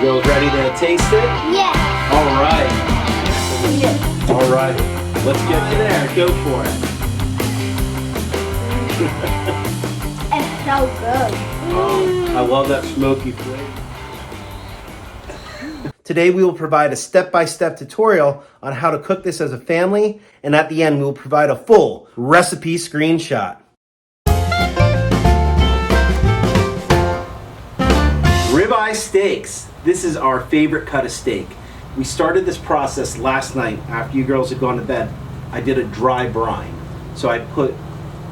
Girls ready to taste it? Yeah. All right. All right. Let's get you there. Go for it. It's so good. I love that smoky flavor. Today we will provide a step-by-step tutorial on how to cook this as a family, and at the end we will provide a full recipe screenshot. Ribeye steaks. This is our favorite cut of steak. We started this process last night after you girls had gone to bed. I did a dry brine. So I put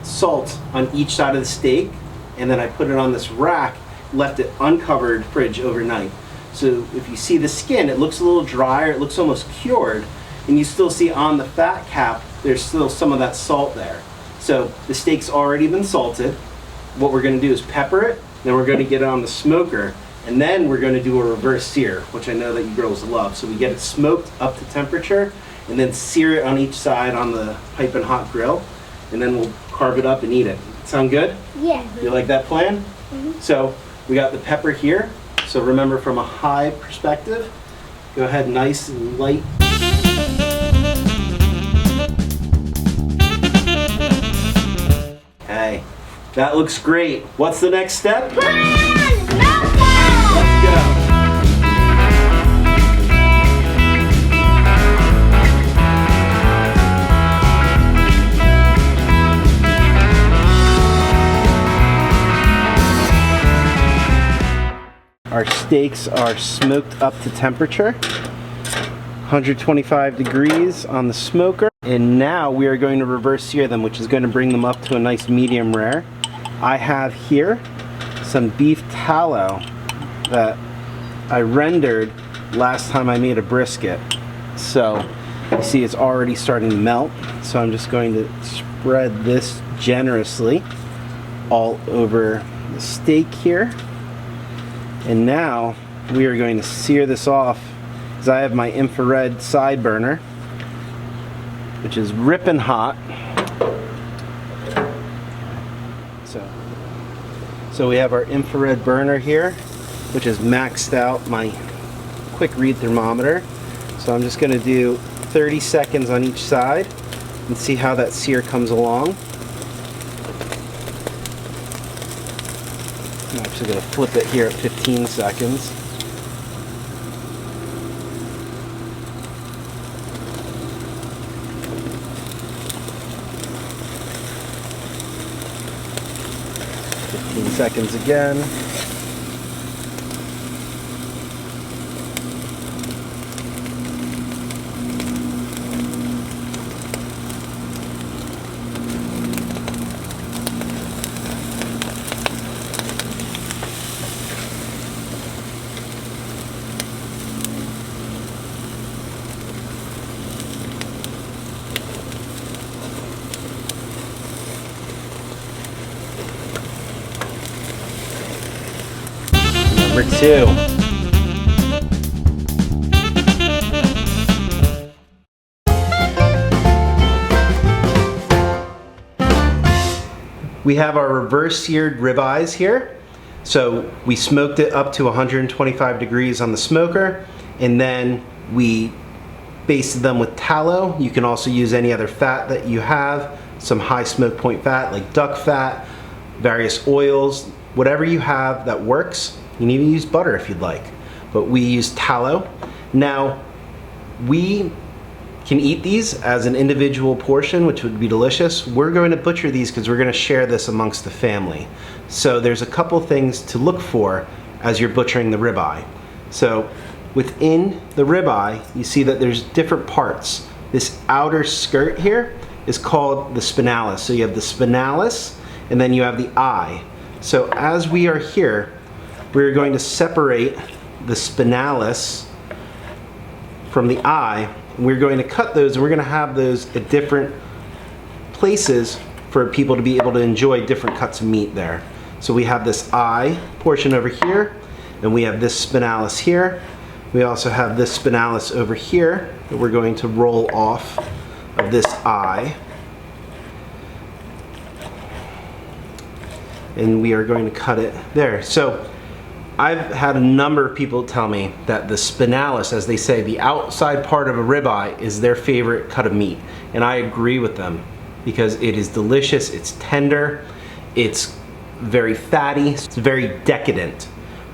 salt on each side of the steak, and then I put it on this rack, left it uncovered fridge overnight. So if you see the skin, it looks a little drier, it looks almost cured, and you still see on the fat cap, there's still some of that salt there. So the steak's already been salted. What we're gonna do is pepper it, then we're gonna get it on the smoker, and then we're gonna do a reverse sear, which I know that you girls love. So we get it smoked up to temperature, and then sear it on each side on the piping hot grill, and then we'll carve it up and eat it. Sound good? Yeah. You like that plan? Mm-hmm. So we got the pepper here. So remember, from a high perspective, go ahead nice and light. Hey, that looks great. What's the next step? Let's Let's go. Our steaks are smoked up to temperature, 125 degrees on the smoker. And now we are going to reverse sear them, which is going to bring them up to a nice medium rare. I have here some beef tallow that I rendered last time I made a brisket. So you see it's already starting to melt. So I'm just going to spread this generously all over the steak here. And now we are going to sear this off, because I have my infrared side burner, which is ripping hot. So we have our infrared burner here, which is maxed out my quick read thermometer. So I'm just going to do 30 seconds on each side and see how that sear comes along. I'm actually going to flip it here at 15 seconds. Seconds again. Number 2. We have our reverse seared ribeyes here. So we smoked it up to 125 degrees on the smoker, and then we basted them with tallow. You can also use any other fat that you have, some high smoke point fat like duck fat, various oils, whatever you have that works. You can even use butter if you'd like, but we use tallow. Now, we can eat these as an individual portion, which would be delicious. We're going to butcher these because we're going to share this amongst the family. So there's a couple things to look for as you're butchering the ribeye. So within the ribeye, you see that there's different parts. This outer skirt here is called the spinalis. So you have the spinalis, and then you have the eye. So as we are here, we're going to separate the spinalis from the eye. We're going to cut those, and we're going to have those at different places for people to be able to enjoy different cuts of meat there. So we have this eye portion over here, and we have this spinalis here. We also have this spinalis over here that we're going to roll off of this eye. And we are going to cut it there. So I've had a number of people tell me that the spinalis, as they say, the outside part of a ribeye, is their favorite cut of meat. And I agree with them because it is delicious, it's tender, it's very fatty, it's very decadent.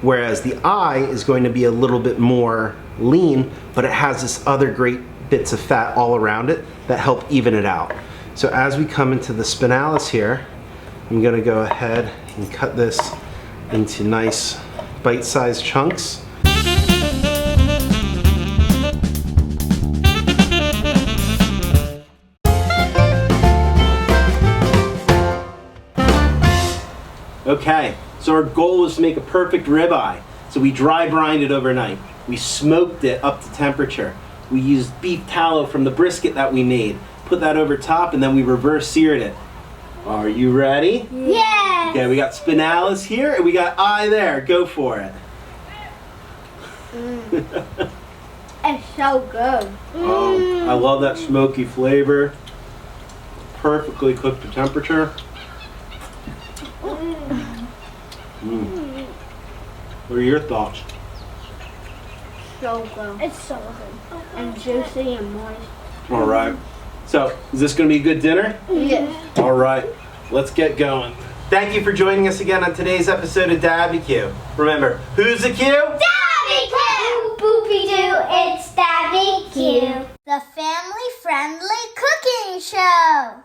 Whereas the eye is going to be a little bit more lean, but it has this other great bits of fat all around it that help even it out. So as we come into the spinalis here, I'm gonna go ahead and cut this into nice bite-sized chunks. Okay, so our goal was to make a perfect ribeye. So we dry brined it overnight. We smoked it up to temperature. We used beef tallow from the brisket that we made, put that over top, and then we reverse seared it. Are you ready? Yes. Okay, we got spinalis here and we got eye there. Go for it. It's so good. I love that smoky flavor. Perfectly cooked to temperature. What are your thoughts? So good. It's so good. And juicy and moist. All right. So, is this going to be a good dinner? Yes. All right. Let's get going. Thank you for joining us again on today's episode of DadBQ. Remember, who's the Q? DadBQ! Boopy-doo, it's DadBQ. The family-friendly cooking show.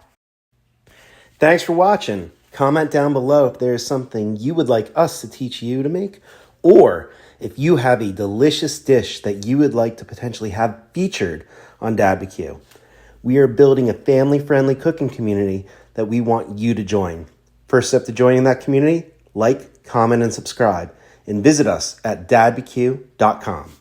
Thanks for watching. Comment down below if there is something you would like us to teach you to make, or if you have a delicious dish that you would like to potentially have featured on DadBQ. We are building a family-friendly cooking community that we want you to join. First step to joining that community, like, comment, and subscribe. And visit us at dadbq.com.